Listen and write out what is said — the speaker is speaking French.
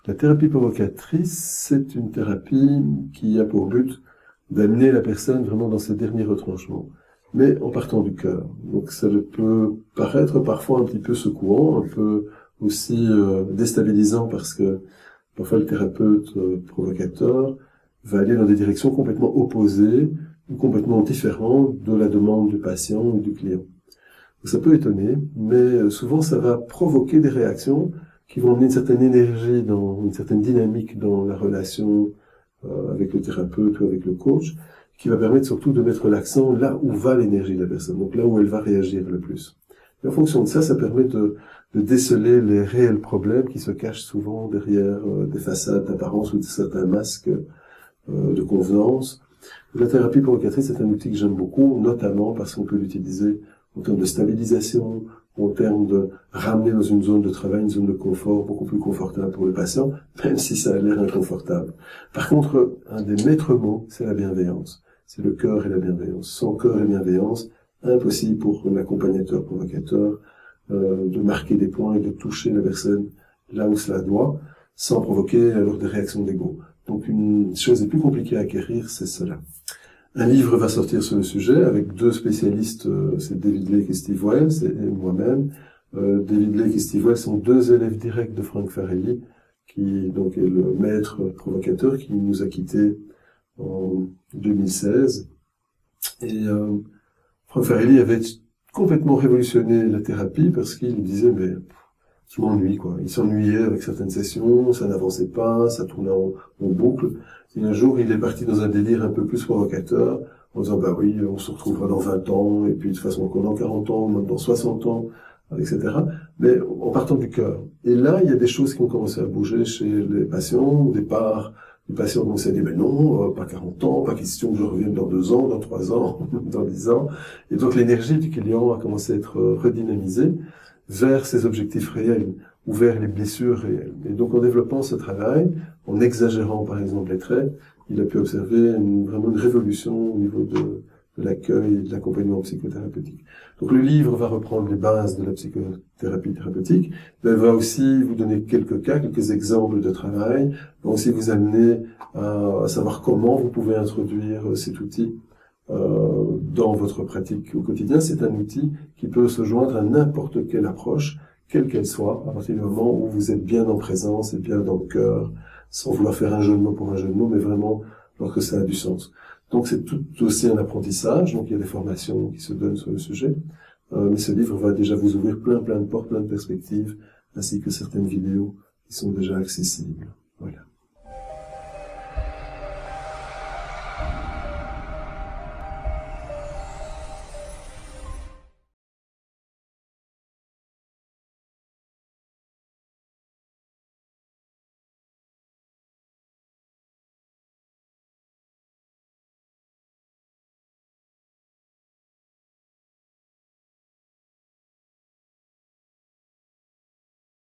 La thérapie provocatrice, c'est une thérapie qui a pour but d'amener la personne vraiment dans ses derniers retranchements, mais en partant du cœur. Donc ça peut paraître parfois un petit peu secouant, un peu aussi déstabilisant, parce que parfois le thérapeute provocateur va aller dans des directions complètement opposées ou complètement différentes de la demande du patient ou du client. Donc ça peut étonner, mais souvent ça va provoquer des réactions qui vont amener une certaine énergie, une certaine dynamique dans la relation avec le thérapeute ou avec le coach, qui va permettre surtout de mettre l'accent là où va l'énergie de la personne, donc là où elle va réagir le plus. Et en fonction de ça, ça permet de déceler les réels problèmes qui se cachent souvent derrière des façades d'apparence ou de certains masques de convenance. La thérapie provocatrice est un outil que j'aime beaucoup, notamment parce qu'on peut l'utiliser en termes de stabilisation, en termes de ramener dans une zone de travail, une zone de confort beaucoup plus confortable pour le patient, même si ça a l'air inconfortable. Par contre, un des maîtres mots, c'est la bienveillance. C'est le cœur et la bienveillance. Sans cœur et bienveillance, impossible pour l'accompagnateur provocateur de marquer des points et de toucher la personne là où cela doit, sans provoquer alors des réactions d'ego. Donc une chose les plus compliquée à acquérir, c'est cela. Un livre va sortir sur le sujet avec deux spécialistes, c'est David Lake et Steve Wells et moi-même. David Lake et Steve Wells sont deux élèves directs de Frank Farrelly, qui donc est le maître provocateur qui nous a quittés en 2016. Et Frank Farrelly avait complètement révolutionné la thérapie parce qu'il disait mais je m'ennuie quoi. Il s'ennuyait avec certaines sessions, ça n'avançait pas, ça tournait en boucle. Et un jour, il est parti dans un délire un peu plus provocateur, en disant bah oui, on se retrouvera dans 20 ans, et puis de toute façon encore dans 40 ans, même dans 60 ans, etc. Mais en partant du cœur. Et là, il y a des choses qui ont commencé à bouger chez les patients. Au départ, les patients ont commencé à dire mais non, pas 40 ans, pas question que je revienne dans 2 ans, dans 3 ans, dans 10 ans. Et donc l'énergie du client a commencé à être redynamisée vers ses objectifs réels ou vers les blessures réelles. Et donc en développant ce travail, en exagérant par exemple les traits, il a pu observer vraiment une révolution au niveau de l'accueil et de l'accompagnement psychothérapeutique. Donc le livre va reprendre les bases de la psychothérapie thérapeutique, mais il va aussi vous donner quelques cas, quelques exemples de travail, va aussi vous amener à savoir comment vous pouvez introduire cet outil dans votre pratique au quotidien. C'est un outil qui peut se joindre à n'importe quelle approche, quelle qu'elle soit, à partir du moment où vous êtes bien en présence et bien dans le cœur, sans vouloir faire un jeu de mots pour un jeu de mots, mais vraiment lorsque ça a du sens. Donc c'est tout aussi un apprentissage, donc il y a des formations qui se donnent sur le sujet, mais ce livre va déjà vous ouvrir plein de portes, plein de perspectives, ainsi que certaines vidéos qui sont déjà accessibles. Voilà.